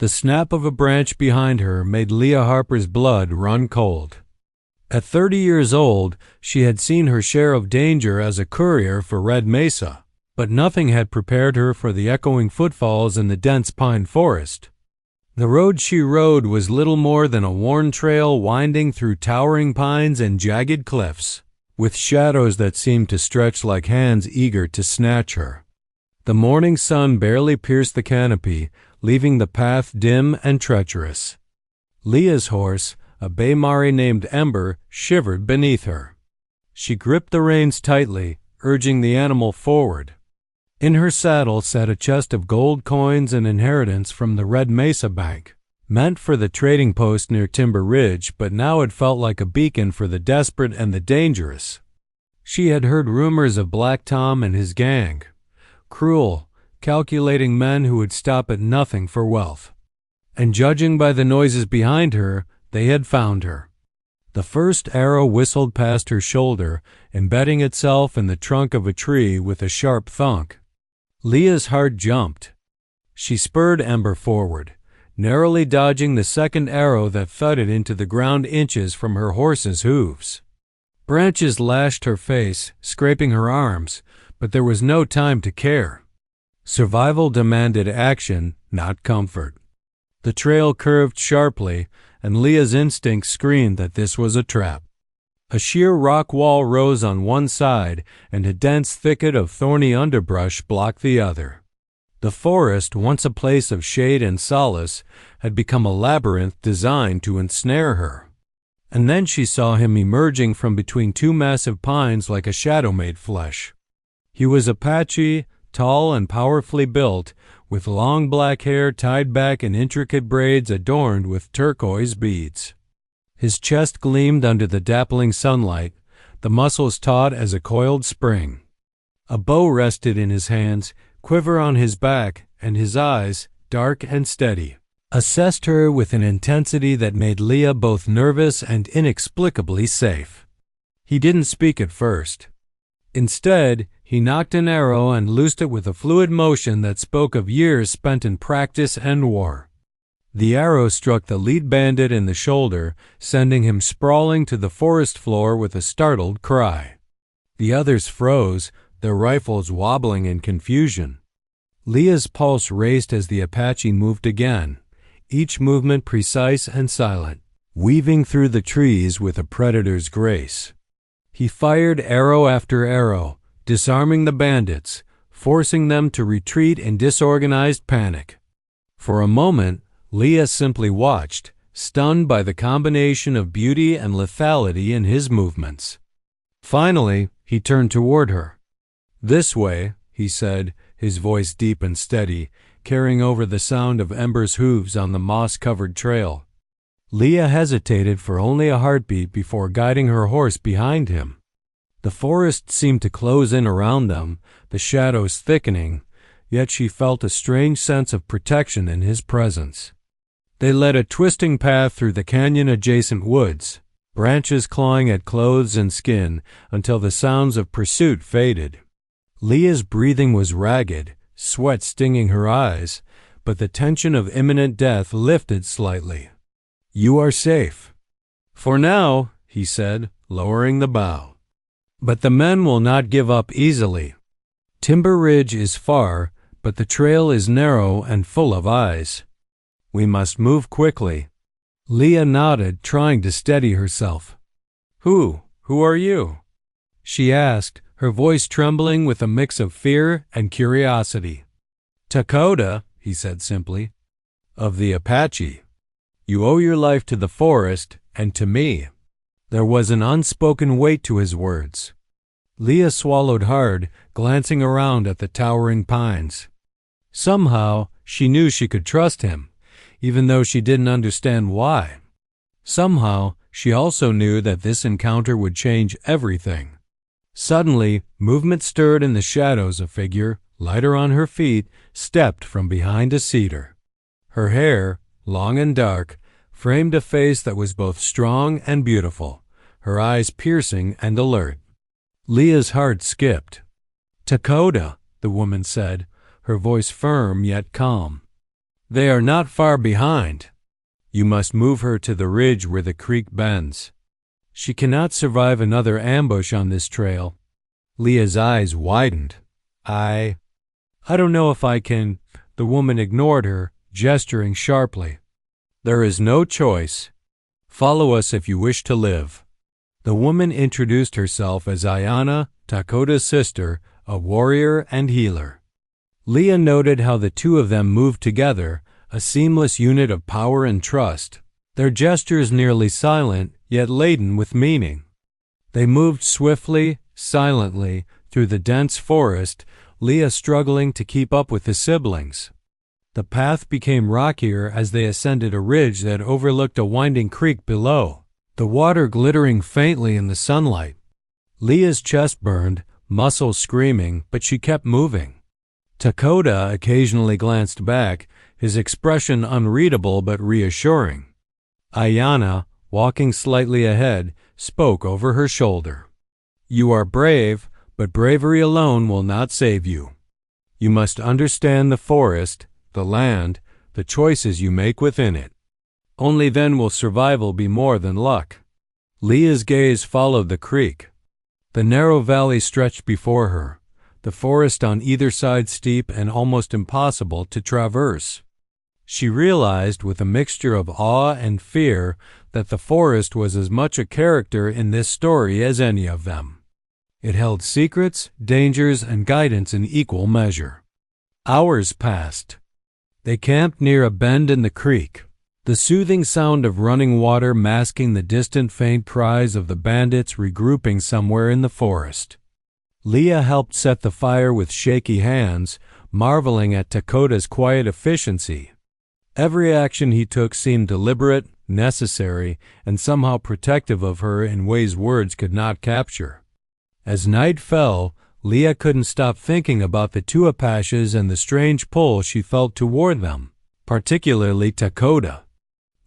The snap of a branch behind her made Leah Harper's blood run cold. At 30 years old, she had seen her share of danger as a courier for Red Mesa, but nothing had prepared her for the echoing footfalls in the dense pine forest. The road she rode was little more than a worn trail winding through towering pines and jagged cliffs, with shadows that seemed to stretch like hands eager to snatch her. The morning sun barely pierced the canopy, leaving the path dim and treacherous. Leah's horse, a bay mare named Ember, shivered beneath her. She gripped the reins tightly, urging the animal forward. In her saddle sat a chest of gold coins and inheritance from the Red Mesa Bank, meant for the trading post near Timber Ridge, but now it felt like a beacon for the desperate and the dangerous. She had heard rumors of Black Tom and his gang, cruel, calculating men who would stop at nothing for wealth. And judging by the noises behind her, they had found her. The first arrow whistled past her shoulder, embedding itself in the trunk of a tree with a sharp thunk. Leah's heart jumped. She spurred Ember forward, narrowly dodging the second arrow that thudded into the ground inches from her horse's hooves. Branches lashed her face, scraping her arms, but there was no time to care. Survival demanded action, not comfort. The trail curved sharply, and Leah's instinct screamed that this was a trap. A sheer rock wall rose on one side, and a dense thicket of thorny underbrush blocked the other. The forest, once a place of shade and solace, had become a labyrinth designed to ensnare her. And then she saw him emerging from between two massive pines like a shadow made flesh. He was Apache, tall and powerfully built, with long black hair tied back in intricate braids adorned with turquoise beads. His chest gleamed under the dappling sunlight, the muscles taut as a coiled spring. A bow rested in his hands, quiver on his back, and his eyes, dark and steady, assessed her with an intensity that made Leah both nervous and inexplicably safe. He didn't speak at first. Instead, he knocked an arrow and loosed it with a fluid motion that spoke of years spent in practice and war. The arrow struck the lead bandit in the shoulder, sending him sprawling to the forest floor with a startled cry. The others froze, their rifles wobbling in confusion. Leah's pulse raced as the Apache moved again, each movement precise and silent, weaving through the trees with a predator's grace. He fired arrow after arrow, disarming the bandits, forcing them to retreat in disorganized panic. For a moment, Leah simply watched, stunned by the combination of beauty and lethality in his movements. Finally, he turned toward her. "This way," he said, his voice deep and steady, carrying over the sound of Ember's hooves on the moss-covered trail. Leah hesitated for only a heartbeat before guiding her horse behind him. The forest seemed to close in around them, the shadows thickening, yet she felt a strange sense of protection in his presence. They led a twisting path through the canyon-adjacent woods, branches clawing at clothes and skin until the sounds of pursuit faded. Leah's breathing was ragged, sweat stinging her eyes, but the tension of imminent death lifted slightly. "You are safe." "For now," he said, lowering the bow. "But the men will not give up easily. Timber Ridge is far, but the trail is narrow and full of eyes. We must move quickly." Leah nodded, trying to steady herself. Who are you?" she asked, her voice trembling with a mix of fear and curiosity. "Takoda," he said simply, "of the Apache. You owe your life to the forest and to me." There was an unspoken weight to his words. Leah swallowed hard, glancing around at the towering pines. Somehow, she knew she could trust him, even though she didn't understand why. Somehow, she also knew that this encounter would change everything. Suddenly, movement stirred in the shadows. A figure, lighter on her feet, stepped from behind a cedar. Her hair, long and dark, framed a face that was both strong and beautiful, her eyes piercing and alert. Leah's heart skipped. "Takoda," the woman said, her voice firm yet calm. They are not far behind. You must move her to the ridge where the creek bends. She cannot survive another ambush on this trail." Leah's eyes widened. I don't know if I can." The woman ignored her, gesturing sharply. "There is no choice. Follow us if you wish to live." The woman introduced herself as Aiyana, Takoda's sister, a warrior and healer. Leah noted how the two of them moved together, a seamless unit of power and trust, their gestures nearly silent, yet laden with meaning. They moved swiftly, silently, through the dense forest, Leah struggling to keep up with the siblings. The path became rockier as they ascended a ridge that overlooked a winding creek below, the water glittering faintly in the sunlight. Leah's chest burned, muscles screaming, but she kept moving. Takoda occasionally glanced back, his expression unreadable but reassuring. Aiyana, walking slightly ahead, spoke over her shoulder. "You are brave, but bravery alone will not save you. You must understand the forest, the land, the choices you make within it. Only then will survival be more than luck." Leah's gaze followed the creek. The narrow valley stretched before her, the forest on either side steep and almost impossible to traverse. She realized with a mixture of awe and fear that the forest was as much a character in this story as any of them. It held secrets, dangers, and guidance in equal measure. Hours passed. They camped near a bend in the creek, the soothing sound of running water masking the distant faint cries of the bandits regrouping somewhere in the forest. Leah helped set the fire with shaky hands, marveling at Takoda's quiet efficiency. Every action he took seemed deliberate, necessary, and somehow protective of her in ways words could not capture. As night fell, Leah couldn't stop thinking about the two Apaches and the strange pull she felt toward them, particularly Takoda.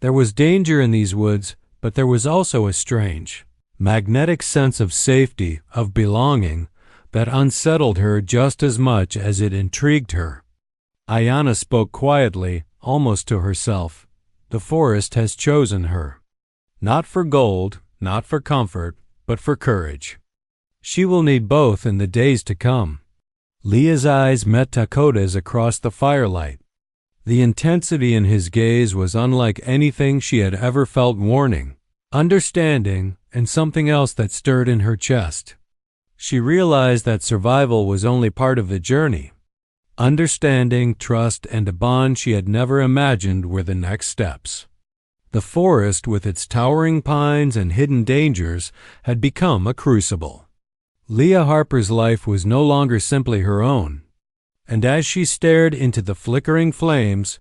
There was danger in these woods, but there was also a strange, magnetic sense of safety, of belonging, that unsettled her just as much as it intrigued her. Aiyana spoke quietly, almost to herself. The forest has chosen her. Not for gold, not for comfort, but for courage. She will need both in the days to come. Leah's eyes met Takoda's across the firelight. The intensity in his gaze was unlike anything she had ever felt, warning, understanding, and something else that stirred in her chest. She realized that survival was only part of the journey. Understanding, trust, and a bond she had never imagined were the next steps. The forest, with its towering pines and hidden dangers, had become a crucible. Leah Harper's life was no longer simply her own, and as she stared into the flickering flames,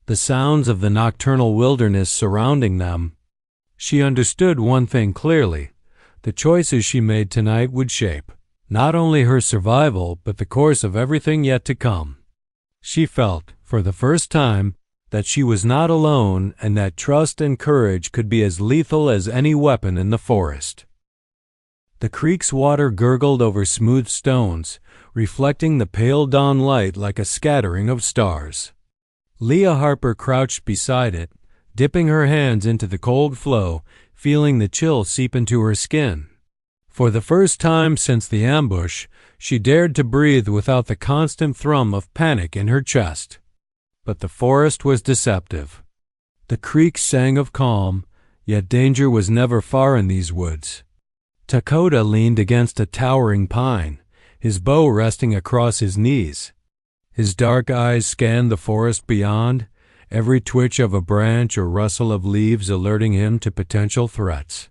the sounds of the nocturnal wilderness surrounding them, she understood one thing clearly: the choices she made tonight would shape not only her survival, but the course of everything yet to come. She felt, for the first time, that she was not alone and that trust and courage could be as lethal as any weapon in the forest. The creek's water gurgled over smooth stones, reflecting the pale dawn light like a scattering of stars. Leah Harper crouched beside it, dipping her hands into the cold flow, feeling the chill seep into her skin. For the first time since the ambush, she dared to breathe without the constant thrum of panic in her chest. But the forest was deceptive. The creek sang of calm, yet danger was never far in these woods. Takoda leaned against a towering pine, his bow resting across his knees. His dark eyes scanned the forest beyond, every twitch of a branch or rustle of leaves alerting him to potential threats.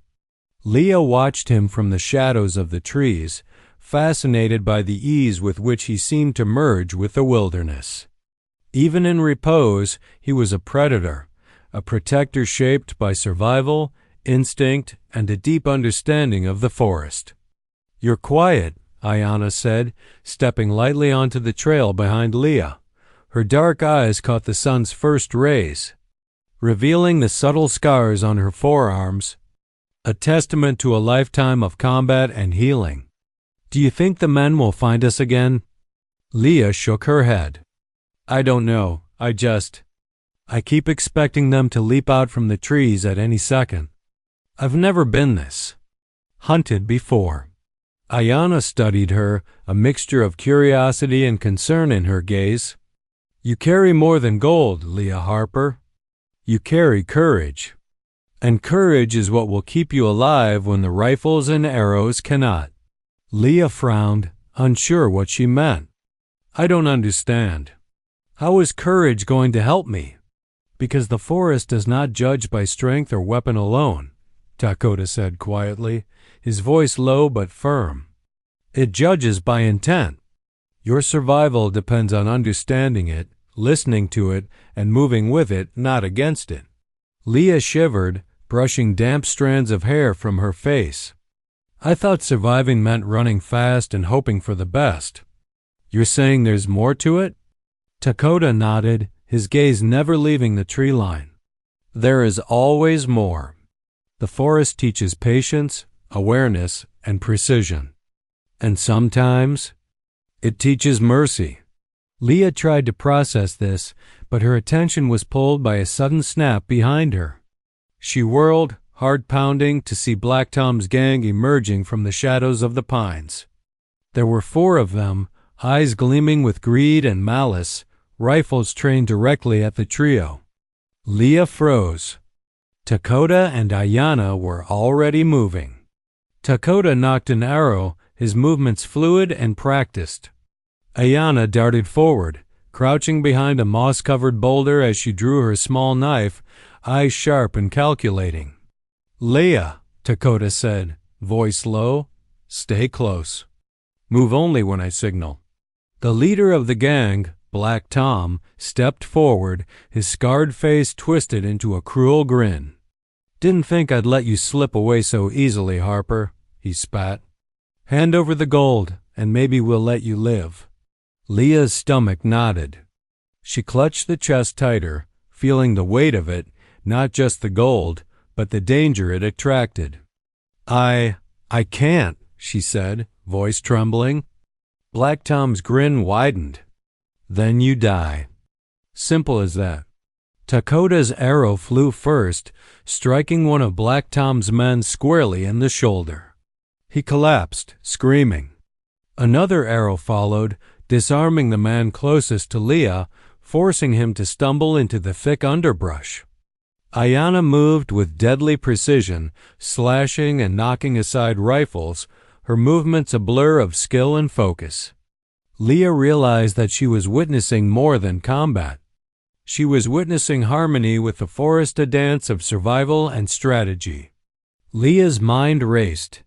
Leah watched him from the shadows of the trees, fascinated by the ease with which he seemed to merge with the wilderness. Even in repose, he was a predator, a protector shaped by survival, instinct, and a deep understanding of the forest. "You're quiet," Aiyana said, stepping lightly onto the trail behind Leah. Her dark eyes caught the sun's first rays, revealing the subtle scars on her forearms, a testament to a lifetime of combat and healing. "Do you think the men will find us again?" Leah shook her head. "I don't know. I keep expecting them to leap out from the trees at any second. I've never been this hunted before. Aiyana studied her, a mixture of curiosity and concern in her gaze. You carry more than gold, Leah Harper. You carry courage. And courage is what will keep you alive when the rifles and arrows cannot. Leah frowned, unsure what she meant. I don't understand. How is courage going to help me? Because the forest does not judge by strength or weapon alone, Takoda said quietly, his voice low but firm. It judges by intent. Your survival depends on understanding it, listening to it, and moving with it, not against it. Leah shivered, brushing damp strands of hair from her face. I thought surviving meant running fast and hoping for the best. You're saying there's more to it? Takoda nodded, his gaze never leaving the tree line. There is always more. The forest teaches patience, awareness, and precision. And sometimes, it teaches mercy. Leah tried to process this, but her attention was pulled by a sudden snap behind her. She whirled, heart pounding, to see Black Tom's gang emerging from the shadows of the pines. There were 4 of them, eyes gleaming with greed and malice, rifles trained directly at the trio. Leah froze. Takoda and Aiyana were already moving. Takoda knocked an arrow, his movements fluid and practiced. Aiyana darted forward, crouching behind a moss-covered boulder as she drew her small knife, eyes sharp and calculating. Leah, Takoda said, voice low, stay close. Move only when I signal. The leader of the gang, Black Tom, stepped forward, his scarred face twisted into a cruel grin. Didn't think I'd let you slip away so easily, Harper, he spat. Hand over the gold, and maybe we'll let you live. Leah's stomach nodded. She clutched the chest tighter, feeling the weight of it, not just the gold, but the danger it attracted. I can't, she said, voice trembling. Black Tom's grin widened. Then you die. Simple as that. Takoda's arrow flew first, striking one of Black Tom's men squarely in the shoulder. He collapsed, screaming. Another arrow followed, disarming the man closest to Leah, forcing him to stumble into the thick underbrush. Aiyana moved with deadly precision, slashing and knocking aside rifles, her movements a blur of skill and focus. Leah realized that she was witnessing more than combat. She was witnessing harmony with the forest, a dance of survival and strategy. Leah's mind raced.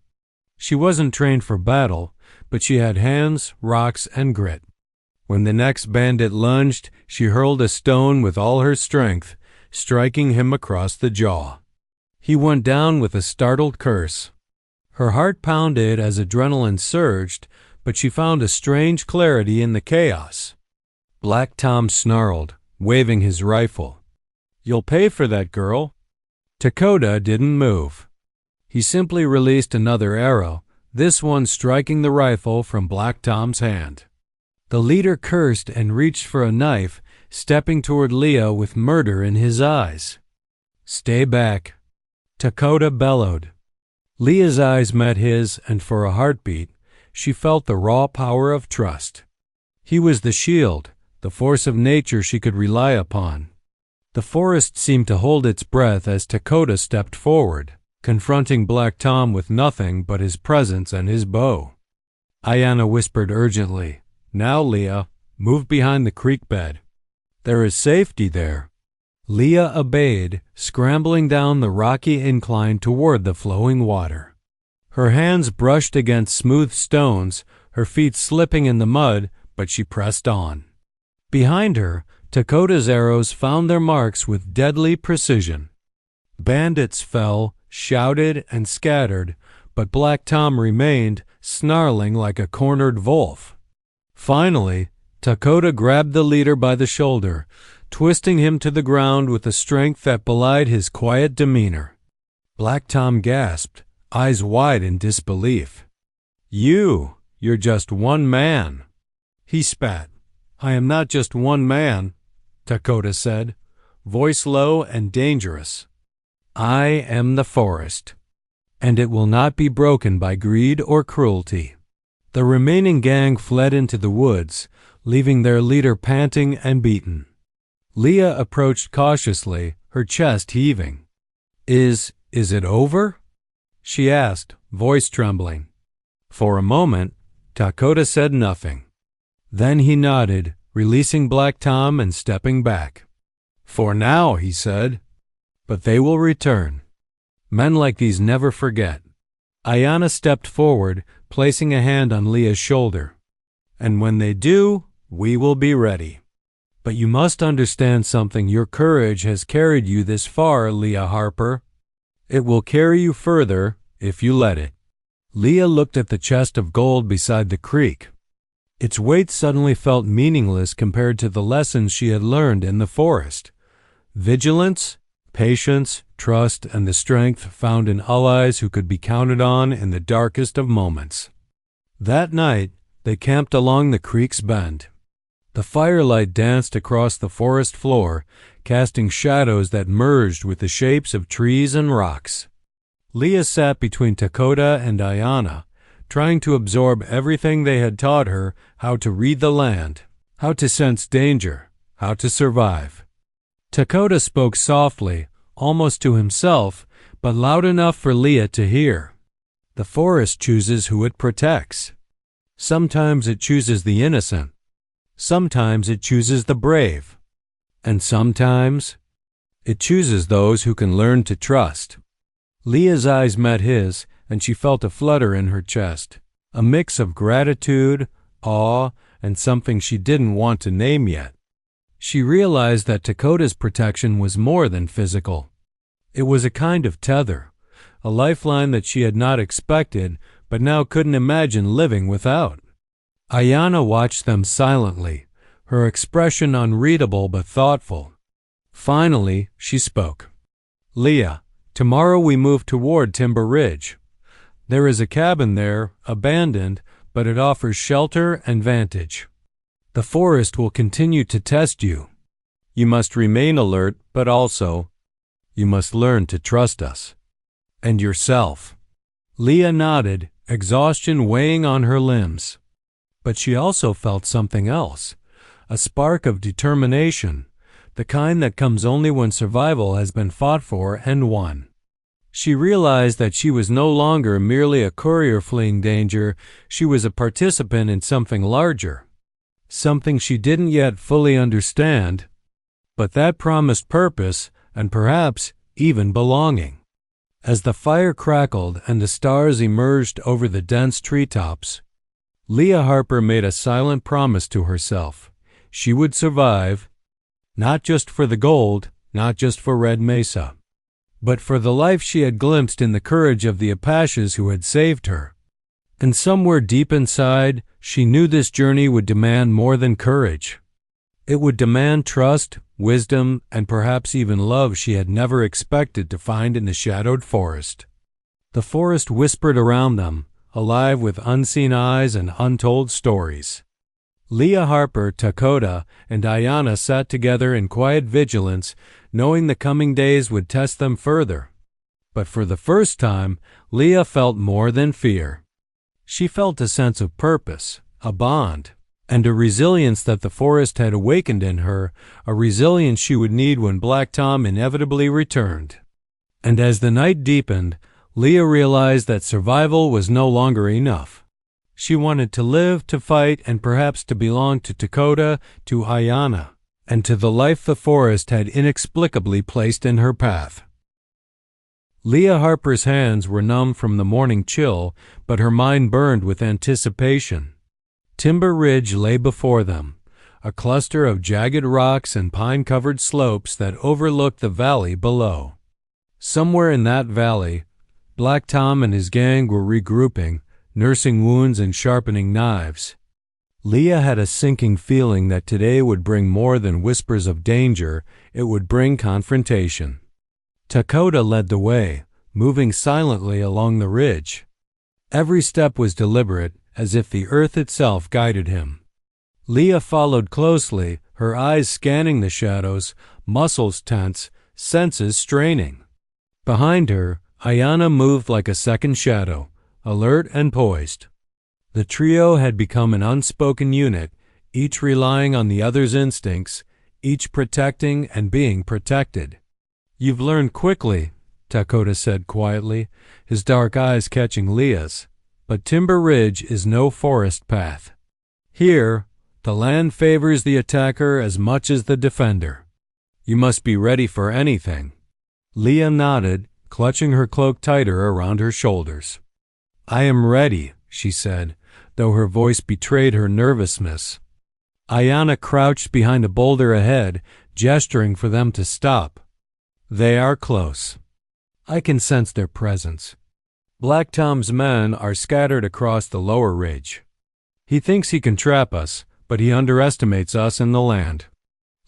She wasn't trained for battle, but she had hands, rocks, and grit. When the next bandit lunged, she hurled a stone with all her strength, striking him across the jaw. He went down with a startled curse. Her heart pounded as adrenaline surged, but she found a strange clarity in the chaos. Black Tom snarled, waving his rifle. You'll pay for that, girl. Takoda didn't move. He simply released another arrow, this one striking the rifle from Black Tom's hand. The leader cursed and reached for a knife, stepping toward Leah with murder in his eyes. Stay back, Takoda bellowed. Leah's eyes met his, and for a heartbeat, she felt the raw power of trust. He was the shield, the force of nature she could rely upon. The forest seemed to hold its breath as Takoda stepped forward, confronting Black Tom with nothing but his presence and his bow. Aiyana whispered urgently, Now, Leah, move behind the creek bed. There is safety there. Leah obeyed, scrambling down the rocky incline toward the flowing water. Her hands brushed against smooth stones, her feet slipping in the mud, but she pressed on. Behind her, Takoda's arrows found their marks with deadly precision. Bandits fell, shouted, and scattered, but Black Tom remained, snarling like a cornered wolf. Finally, Takoda grabbed the leader by the shoulder, twisting him to the ground with a strength that belied his quiet demeanor. Black Tom gasped, eyes wide in disbelief. You're just one man. He spat. I am not just one man, Takoda said. voice low and dangerous. "I am the forest, and it will not be broken by greed or cruelty." The remaining gang fled into the woods, leaving their leader panting and beaten. Leah approached cautiously, her chest heaving. Is it over?" she asked, voice trembling. For a moment, Takoda said nothing. Then he nodded, releasing Black Tom and stepping back. "For now," he said, "but they will return. Men like these never forget." Aiyana stepped forward, placing a hand on Leah's shoulder. "And when they do, we will be ready. But you must understand something. Your courage has carried you this far, Leah Harper. It will carry you further if you let it." Leah looked at the chest of gold beside the creek. Its weight suddenly felt meaningless compared to the lessons she had learned in the forest. Vigilance, patience, trust, and the strength found in allies who could be counted on in the darkest of moments. That night, they camped along the creek's bend. The firelight danced across the forest floor, casting shadows that merged with the shapes of trees and rocks. Leah sat between Takoda and Aiyana, trying to absorb everything they had taught her: how to read the land, how to sense danger, how to survive. Takoda spoke softly, almost to himself, but loud enough for Leah to hear. "The forest chooses who it protects. Sometimes it chooses the innocent. Sometimes it chooses the brave. And sometimes it chooses those who can learn to trust." Leah's eyes met his, and she felt a flutter in her chest, a mix of gratitude, awe, and something she didn't want to name yet. She realized that Takoda's protection was more than physical. It was a kind of tether, a lifeline that she had not expected but now couldn't imagine living without. Aiyana watched them silently, her expression unreadable but thoughtful. Finally, she spoke. "Leah, tomorrow we move toward Timber Ridge. There is a cabin there, abandoned, but it offers shelter and vantage. The forest will continue to test you. You must remain alert, but also, you must learn to trust us. And yourself." Leah nodded, exhaustion weighing on her limbs. But she also felt something else, a spark of determination, the kind that comes only when survival has been fought for and won. She realized that she was no longer merely a courier fleeing danger. She was a participant in something larger, something she didn't yet fully understand, but that promised purpose and perhaps even belonging. As the fire crackled and the stars emerged over the dense treetops, Leah Harper made a silent promise to herself. She would survive, not just for the gold, not just for Red Mesa, but for the life she had glimpsed in the courage of the Apaches who had saved her. And somewhere deep inside, she knew this journey would demand more than courage. It would demand trust, wisdom, and perhaps even love she had never expected to find in the shadowed forest. The forest whispered around them, alive with unseen eyes and untold stories. Leah Harper, Takoda, and Aiyana sat together in quiet vigilance, knowing the coming days would test them further. But for the first time, Leah felt more than fear. She felt a sense of purpose, a bond, and a resilience that the forest had awakened in her, a resilience she would need when Black Tom inevitably returned. And as the night deepened, Leah realized that survival was no longer enough. She wanted to live, to fight, and perhaps to belong to Takoda, to Aiyana, and to the life the forest had inexplicably placed in her path. Leah Harper's hands were numb from the morning chill, but her mind burned with anticipation. Timber Ridge lay before them, a cluster of jagged rocks and pine-covered slopes that overlooked the valley below. Somewhere in that valley, Black Tom and his gang were regrouping, nursing wounds and sharpening knives. Leah had a sinking feeling that today would bring more than whispers of danger, it would bring confrontation. Takoda led the way, moving silently along the ridge. Every step was deliberate, as if the earth itself guided him. Leah followed closely, her eyes scanning the shadows, muscles tense, senses straining. Behind her, Aiyana moved like a second shadow, alert and poised. The trio had become an unspoken unit, each relying on the other's instincts, each protecting and being protected. "You've learned quickly," Takoda said quietly, his dark eyes catching Leah's, "but Timber Ridge is no forest path. Here, the land favors the attacker as much as the defender. You must be ready for anything." Leah nodded, clutching her cloak tighter around her shoulders. "I am ready," she said, though her voice betrayed her nervousness. Aiyana crouched behind a boulder ahead, gesturing for them to stop. "They are close. I can sense their presence. Black Tom's men are scattered across the lower ridge. He thinks he can trap us, but he underestimates us in the land."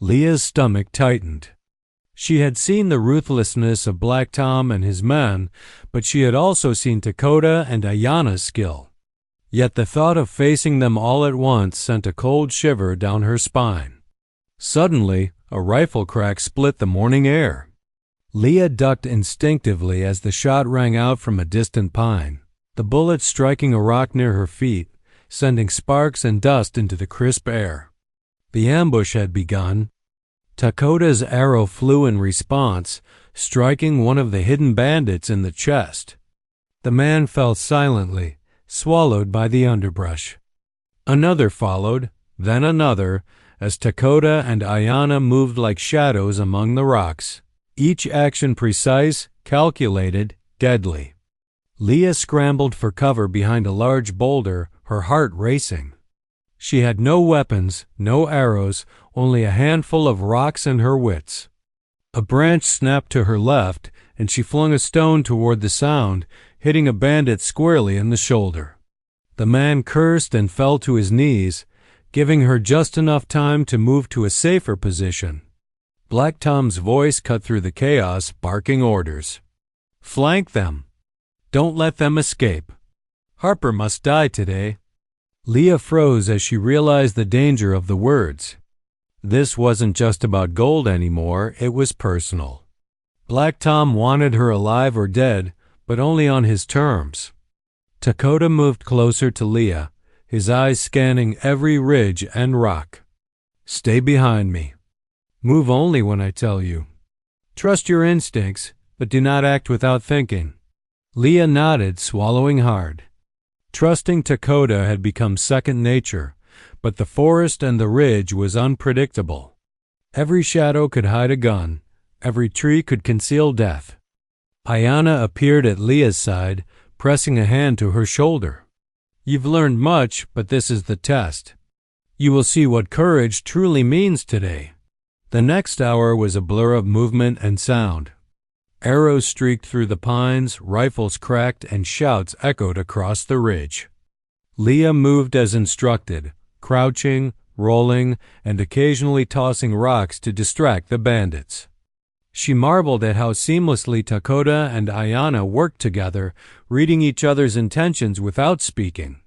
Leah's stomach tightened. She had seen the ruthlessness of Black Tom and his men, but she had also seen Takoda and Aiyana's skill. Yet the thought of facing them all at once sent a cold shiver down her spine. Suddenly, a rifle crack split the morning air. Leah ducked instinctively as the shot rang out from a distant pine, the bullet striking a rock near her feet, sending sparks and dust into the crisp air. The ambush had begun. Takoda's arrow flew in response, striking one of the hidden bandits in the chest. The man fell silently, swallowed by the underbrush. Another followed, then another, as Takoda and Aiyana moved like shadows among the rocks, each action precise, calculated, deadly. Leah scrambled for cover behind a large boulder, her heart racing. She had no weapons, no arrows, only a handful of rocks and her wits. A branch snapped to her left, and she flung a stone toward the sound, hitting a bandit squarely in the shoulder. The man cursed and fell to his knees, giving her just enough time to move to a safer position. Black Tom's voice cut through the chaos, barking orders. "Flank them. Don't let them escape. Harper must die today." Leah froze as she realized the danger of the words. This wasn't just about gold anymore, it was personal. Black Tom wanted her alive or dead, but only on his terms. Takoda moved closer to Leah, his eyes scanning every ridge and rock. "Stay behind me. Move only when I tell you. Trust your instincts, but do not act without thinking." Leah nodded, swallowing hard. Trusting Takoda had become second nature, but the forest and the ridge was unpredictable. Every shadow could hide a gun, every tree could conceal death. Aiyana appeared at Leah's side, pressing a hand to her shoulder. "You've learned much, but this is the test. You will see what courage truly means today." The next hour was a blur of movement and sound. Arrows streaked through the pines, rifles cracked, and shouts echoed across the ridge. Leah moved as instructed, crouching, rolling, and occasionally tossing rocks to distract the bandits. She marveled at how seamlessly Takoda and Aiyana worked together, reading each other's intentions without speaking.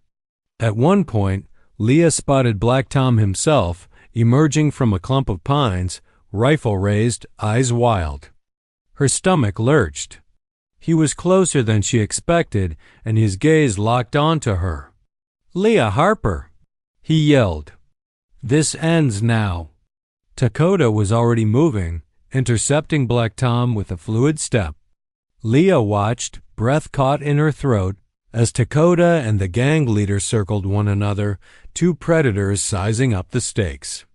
At one point, Leah spotted Black Tom himself, emerging from a clump of pines, rifle raised, eyes wild. Her stomach lurched. He was closer than she expected, and his gaze locked onto her. "Leah Harper!" he yelled. "This ends now." Takoda was already moving, intercepting Black Tom with a fluid step. Leah watched, breath caught in her throat, as Takoda and the gang leader circled one another, two predators sizing up the stakes.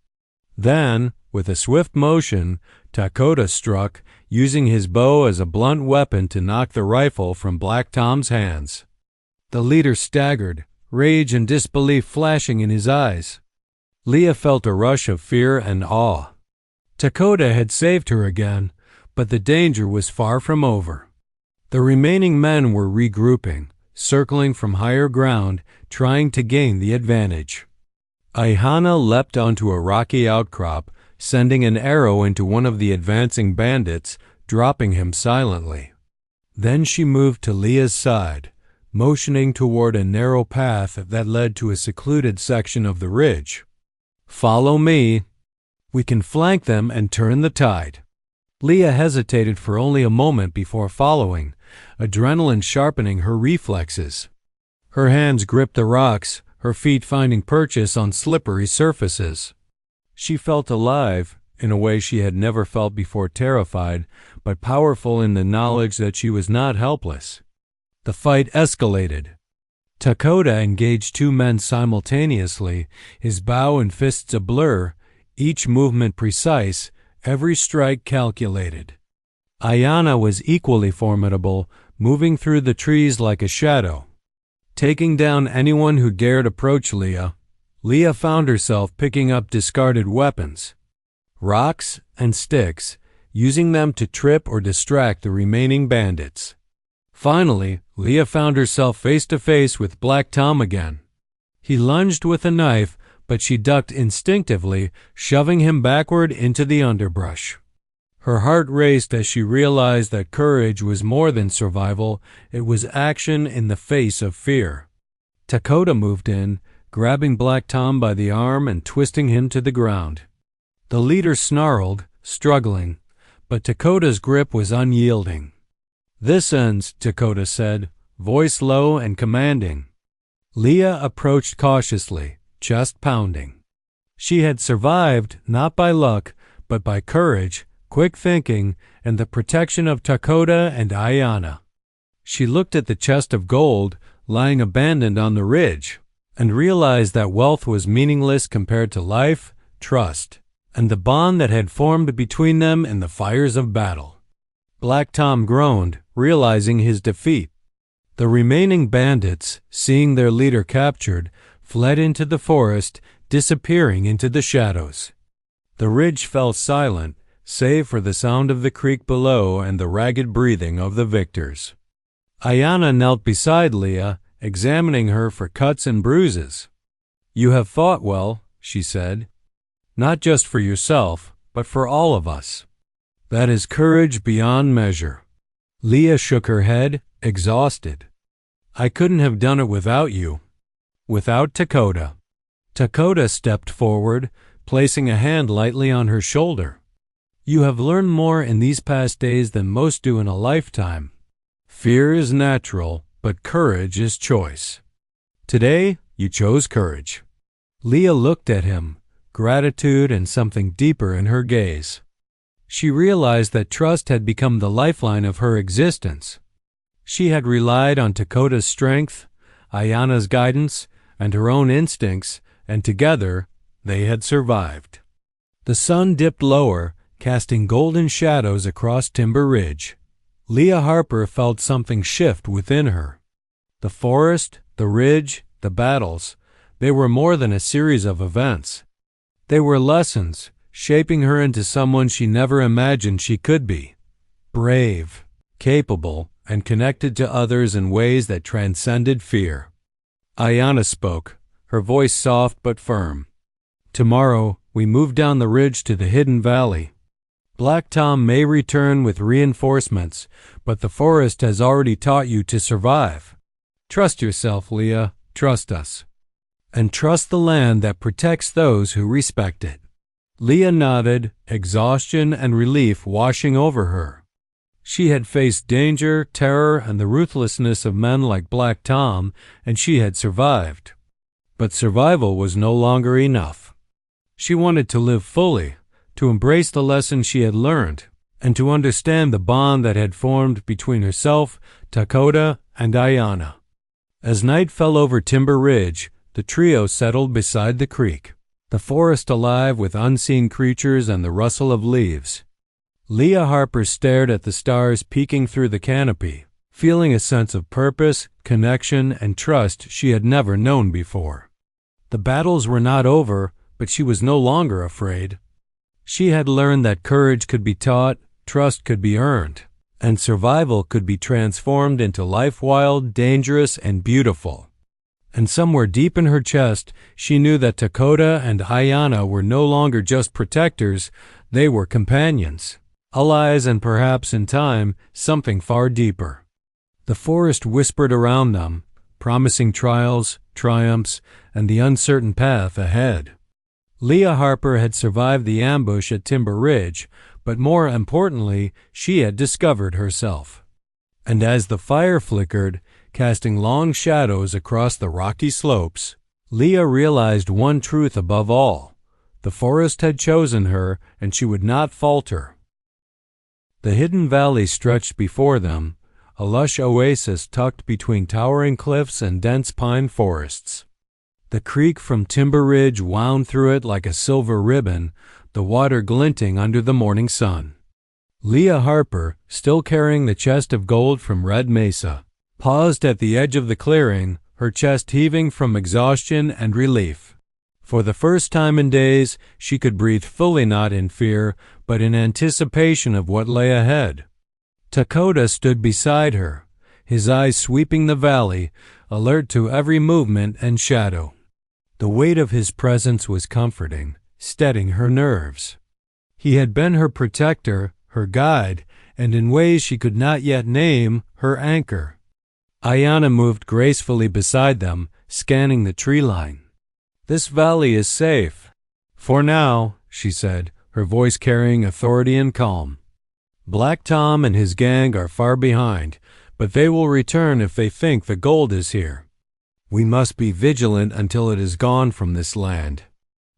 Then, with a swift motion, Takoda struck, using his bow as a blunt weapon to knock the rifle from Black Tom's hands. The leader staggered, rage and disbelief flashing in his eyes. Leah felt a rush of fear and awe. Takoda had saved her again, but the danger was far from over. The remaining men were regrouping, circling from higher ground, trying to gain the advantage. Aiyana leapt onto a rocky outcrop, sending an arrow into one of the advancing bandits, dropping him silently. Then she moved to Leah's side, motioning toward a narrow path that led to a secluded section of the ridge. "Follow me." We can flank them and turn the tide." Leah hesitated for only a moment before following, adrenaline sharpening her reflexes. Her hands gripped the rocks, her feet finding purchase on slippery surfaces. She felt alive, in a way she had never felt before, terrified, but powerful in the knowledge that she was not helpless. The fight escalated. Takoda engaged two men simultaneously, his bow and fists a blur, each movement precise, every strike calculated. Aiyana was equally formidable, moving through the trees like a shadow, taking down anyone who dared approach Leah. Leah found herself picking up discarded weapons, rocks and sticks, using them to trip or distract the remaining bandits. Finally, Leah found herself face to face with Black Tom again. He lunged with a knife, but she ducked instinctively, shoving him backward into the underbrush. Her heart raced as she realized that courage was more than survival, it was action in the face of fear. Takoda moved in, grabbing Black Tom by the arm and twisting him to the ground. The leader snarled, struggling, but Takoda's grip was unyielding. "This ends," Takoda said, voice low and commanding. Leah approached cautiously, chest pounding. She had survived not by luck, but by courage, quick thinking, and the protection of Takoda and Aiyana. She looked at the chest of gold lying abandoned on the ridge, and realized that wealth was meaningless compared to life, trust, and the bond that had formed between them in the fires of battle. Black Tom groaned, realizing his defeat. The remaining bandits, seeing their leader captured, fled into the forest, disappearing into the shadows. The ridge fell silent, save for the sound of the creek below and the ragged breathing of the victors. Aiyana knelt beside Leah, examining her for cuts and bruises. "You have fought well," she said. "Not just for yourself, but for all of us. That is courage beyond measure." Leah shook her head, exhausted. "I couldn't have done it without you. Without Takoda." Takoda stepped forward, placing a hand lightly on her shoulder. "You have learned more in these past days than most do in a lifetime. Fear is natural, but courage is choice. Today, you chose courage." Leah looked at him, gratitude and something deeper in her gaze. She realized that trust had become the lifeline of her existence. She had relied on Takoda's strength, Aiyana's guidance, and her own instincts, and together they had survived. The sun dipped lower, casting golden shadows across Timber Ridge. Leah Harper felt something shift within her. The forest, the ridge, the battles, they were more than a series of events. They were lessons, shaping her into someone she never imagined she could be. Brave, capable, and connected to others in ways that transcended fear. Aiyana spoke, her voice soft but firm. "Tomorrow, we move down the ridge to the hidden valley. Black Tom may return with reinforcements, but the forest has already taught you to survive. Trust yourself, Leah, trust us. And trust the land that protects those who respect it." Leah nodded, exhaustion and relief washing over her. She had faced danger, terror, and the ruthlessness of men like Black Tom, and she had survived. But survival was no longer enough. She wanted to live fully, to embrace the lessons she had learned, and to understand the bond that had formed between herself, Takoda, and Aiyana. As night fell over Timber Ridge, the trio settled beside the creek, the forest alive with unseen creatures and the rustle of leaves. Leah Harper stared at the stars peeking through the canopy, feeling a sense of purpose, connection, and trust she had never known before. The battles were not over, but she was no longer afraid. She had learned that courage could be taught, trust could be earned, and survival could be transformed into life wild, dangerous, and beautiful. And somewhere deep in her chest, she knew that Takoda and Aiyana were no longer just protectors, they were companions, allies, and perhaps, in time, something far deeper. The forest whispered around them, promising trials, triumphs, and the uncertain path ahead. Leah Harper had survived the ambush at Timber Ridge, but more importantly, she had discovered herself. And as the fire flickered, casting long shadows across the rocky slopes, Leah realized one truth above all. The forest had chosen her, and she would not falter. The hidden valley stretched before them, a lush oasis tucked between towering cliffs and dense pine forests. The creek from Timber Ridge wound through it like a silver ribbon, the water glinting under the morning sun. Leah Harper, still carrying the chest of gold from Red Mesa, paused at the edge of the clearing, her chest heaving from exhaustion and relief. For the first time in days, she could breathe fully, not in fear, but in anticipation of what lay ahead. Takoda stood beside her, his eyes sweeping the valley, alert to every movement and shadow. The weight of his presence was comforting, steadying her nerves. He had been her protector, her guide, and in ways she could not yet name, her anchor. Aiyana moved gracefully beside them, scanning the tree line. "This valley is safe. For now," she said, her voice carrying authority and calm. "Black Tom and his gang are far behind, but they will return if they think the gold is here. We must be vigilant until it is gone from this land."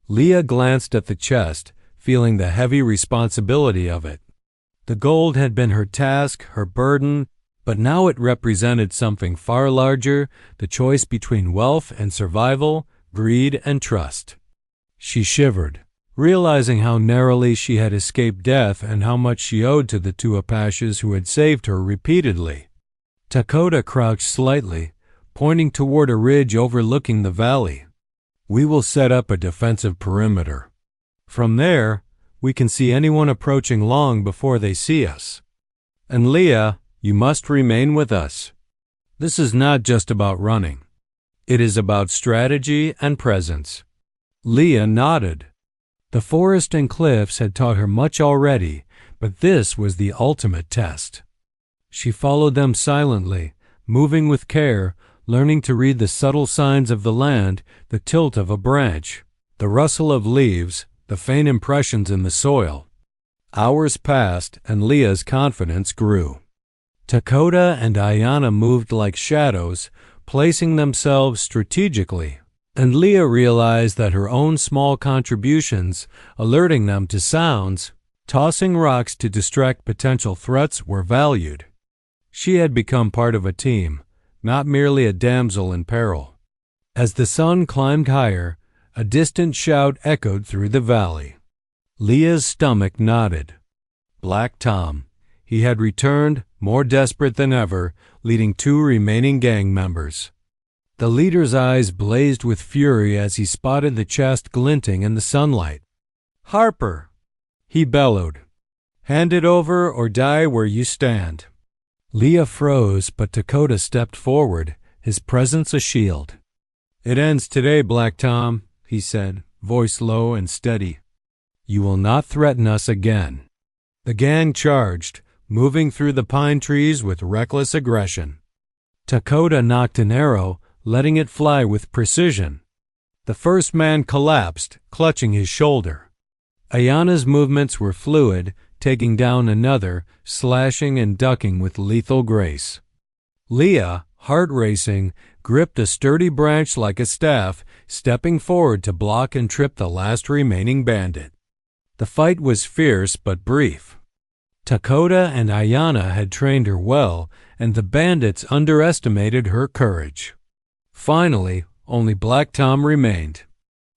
Leah glanced at the chest, feeling the heavy responsibility of it. The gold had been her task, her burden, but now it represented something far larger, the choice between wealth and survival, greed and trust. She shivered, realizing how narrowly she had escaped death and how much she owed to the two Apaches who had saved her repeatedly. Takoda crouched slightly, pointing toward a ridge overlooking the valley. "We will set up a defensive perimeter. From there, we can see anyone approaching long before they see us. And Leah, you must remain with us. This is not just about running. It is about strategy and presence." Leah nodded. The forest and cliffs had taught her much already, but this was the ultimate test. She followed them silently, moving with care, learning to read the subtle signs of the land, the tilt of a branch, the rustle of leaves, the faint impressions in the soil. Hours passed, and Leah's confidence grew. Takoda and Aiyana moved like shadows, placing themselves strategically, and Leah realized that her own small contributions, alerting them to sounds, tossing rocks to distract potential threats, were valued. She had become part of a team, not merely a damsel in peril. As the sun climbed higher, a distant shout echoed through the valley. Leah's stomach knotted. Black Tom. He had returned, more desperate than ever, leading two remaining gang members. The leader's eyes blazed with fury as he spotted the chest glinting in the sunlight. "Harper!" he bellowed. "Hand it over or die where you stand." Leah froze, but Takoda stepped forward, his presence a shield. "It ends today, Black Tom," he said, voice low and steady. "You will not threaten us again." The gang charged, moving through the pine trees with reckless aggression. Takoda nocked an arrow, letting it fly with precision. The first man collapsed, clutching his shoulder. Aiyana's movements were fluid, taking down another, slashing and ducking with lethal grace. Leah, heart racing, gripped a sturdy branch like a staff, stepping forward to block and trip the last remaining bandit. The fight was fierce but brief. Takoda and Aiyana had trained her well, and the bandits underestimated her courage. Finally, only Black Tom remained.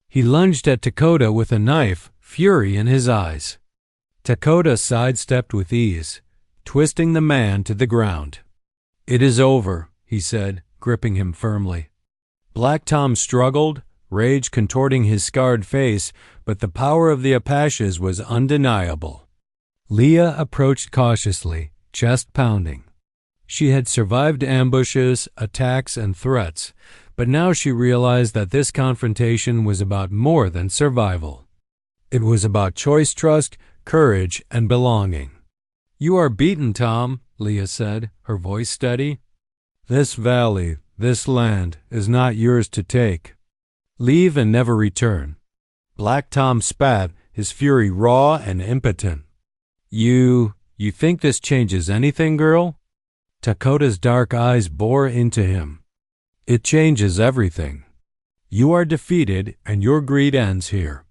He lunged at Takoda with a knife, fury in his eyes. Takoda sidestepped with ease, twisting the man to the ground. "It is over," he said, gripping him firmly. Black Tom struggled, rage contorting his scarred face, but the power of the Apaches was undeniable. Leah approached cautiously, chest pounding. She had survived ambushes, attacks, and threats, but now she realized that this confrontation was about more than survival. It was about choice, trust, courage, and belonging. "You are beaten, Tom," Leah said, her voice steady. "This valley, this land, is not yours to take. Leave and never return." Black Tom spat, his fury raw and impotent. You think this changes anything, girl? Takoda's dark eyes bore into him. It changes everything. You are defeated, and your greed ends here.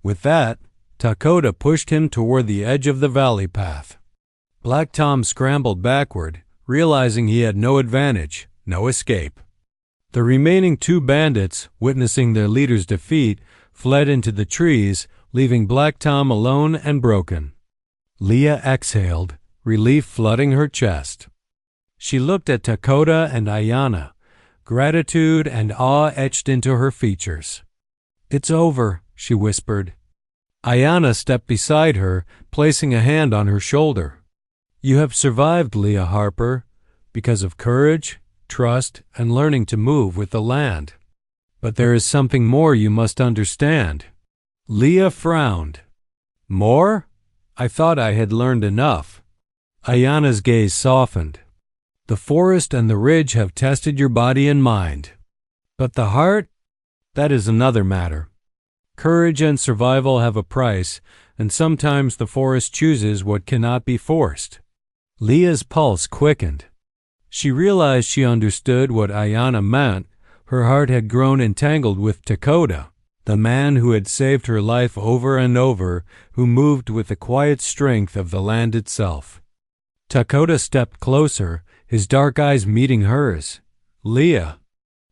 With that, Takoda pushed him toward the edge of the valley path. Black Tom scrambled backward, realizing he had no advantage, no escape. The remaining two bandits, witnessing their leader's defeat, fled into the trees, leaving Black Tom alone and broken. Leah exhaled, relief flooding her chest. She looked at Takoda and Aiyana, gratitude and awe etched into her features. "It's over," she whispered. Aiyana stepped beside her, placing a hand on her shoulder. "You have survived, Leah Harper, because of courage, trust, and learning to move with the land. But there is something more you must understand." Leah frowned. "More? I thought I had learned enough." Aiyana's gaze softened. "The forest and the ridge have tested your body and mind. But the heart? That is another matter. Courage and survival have a price, and sometimes the forest chooses what cannot be forced." Leah's pulse quickened. She realized she understood what Aiyana meant. Her heart had grown entangled with Takoda, the man who had saved her life over and over, who moved with the quiet strength of the land itself. Takoda stepped closer, his dark eyes meeting hers. "Leah,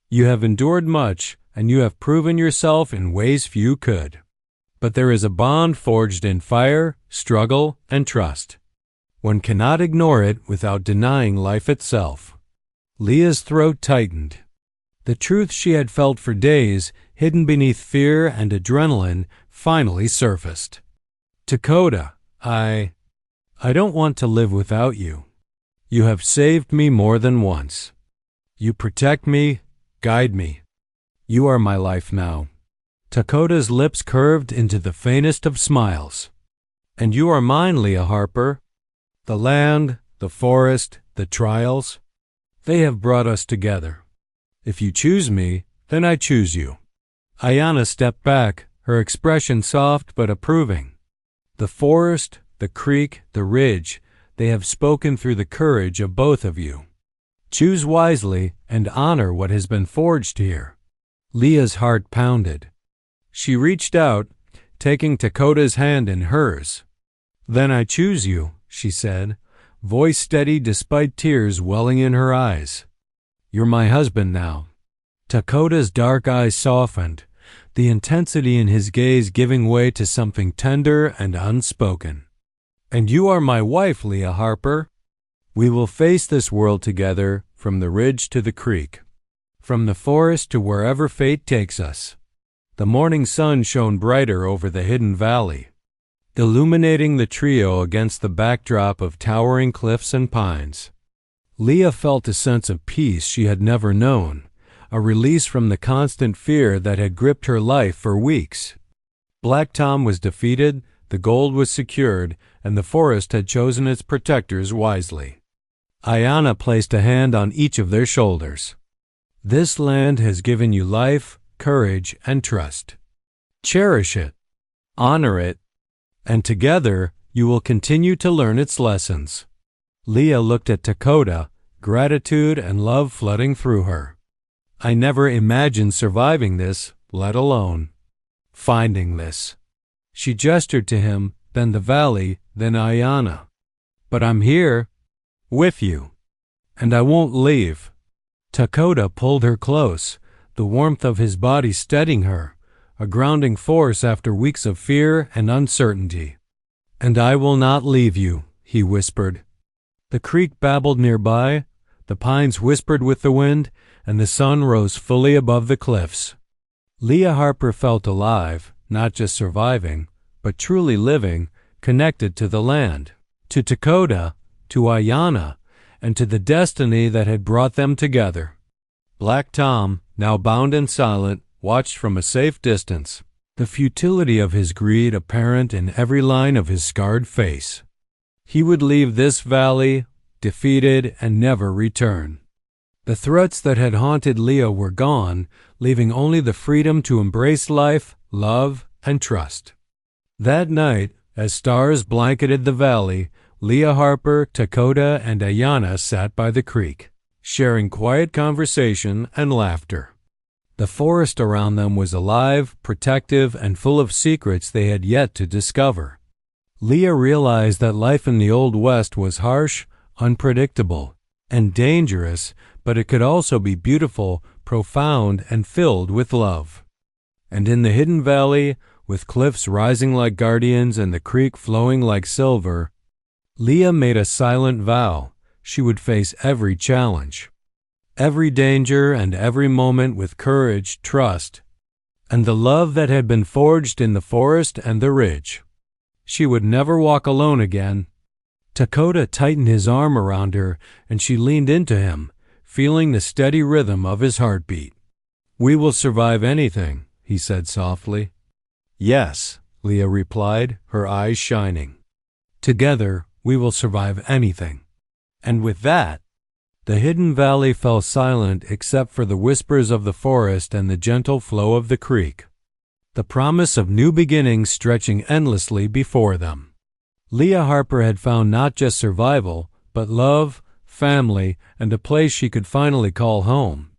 you have endured much, and you have proven yourself in ways few could. But there is a bond forged in fire, struggle, and trust. One cannot ignore it without denying life itself." Leah's throat tightened. The truth she had felt for days, hidden beneath fear and adrenaline, finally surfaced. "Takoda, I don't want to live without you. You have saved me more than once. You protect me, guide me. You are my life now." Takoda's lips curved into the faintest of smiles. "And you are mine, Leah Harper. The land, the forest, the trials, they have brought us together. If you choose me, then I choose you." Aiyana stepped back, her expression soft but approving. "The forest, the creek, the ridge, they have spoken through the courage of both of you. Choose wisely and honor what has been forged here." Leah's heart pounded. She reached out, taking Takoda's hand in hers. "Then I choose you," she said, voice steady despite tears welling in her eyes. "You're my husband now." Takoda's dark eyes softened, the intensity in his gaze giving way to something tender and unspoken. "And you are my wife, Leah Harper. We will face this world together, from the ridge to the creek, from the forest to wherever fate takes us." The morning sun shone brighter over the hidden valley, illuminating the trio against the backdrop of towering cliffs and pines. Leah felt a sense of peace she had never known, a release from the constant fear that had gripped her life for weeks. Black Tom was defeated, the gold was secured, and the forest had chosen its protectors wisely. Aiyana placed a hand on each of their shoulders. "This land has given you life, courage, and trust. Cherish it, honor it, and together you will continue to learn its lessons." Leah looked at Takoda, gratitude and love flooding through her. "I never imagined surviving this, let alone finding this." She gestured to him, then the valley, then Aiyana. "But I'm here, with you, and I won't leave." Takoda pulled her close, the warmth of his body steadying her, a grounding force after weeks of fear and uncertainty. "And I will not leave you," he whispered. The creek babbled nearby, the pines whispered with the wind, and the sun rose fully above the cliffs. Leah Harper felt alive, not just surviving, but truly living, connected to the land, to Takoda, to Aiyana, and to the destiny that had brought them together. Black Tom, now bound and silent, watched from a safe distance, the futility of his greed apparent in every line of his scarred face. He would leave this valley, defeated, and never return. The threats that had haunted Leah were gone, leaving only the freedom to embrace life, love, and trust. That night, as stars blanketed the valley, Leah Harper, Takoda, and Aiyana sat by the creek, sharing quiet conversation and laughter. The forest around them was alive, protective, and full of secrets they had yet to discover. Leah realized that life in the Old West was harsh, unpredictable, and dangerous, but it could also be beautiful, profound, and filled with love. And in the hidden valley, with cliffs rising like guardians and the creek flowing like silver, Leah made a silent vow she would face every challenge, every danger, and every moment with courage, trust, and the love that had been forged in the forest and the ridge. She would never walk alone again. Takoda tightened his arm around her, and she leaned into him, feeling the steady rhythm of his heartbeat. "We will survive anything," he said softly. "Yes," Leah replied, her eyes shining. "Together, we will survive anything." And with that, the hidden valley fell silent except for the whispers of the forest and the gentle flow of the creek, the promise of new beginnings stretching endlessly before them. Leah Harper had found not just survival, but love, family, and a place she could finally call home.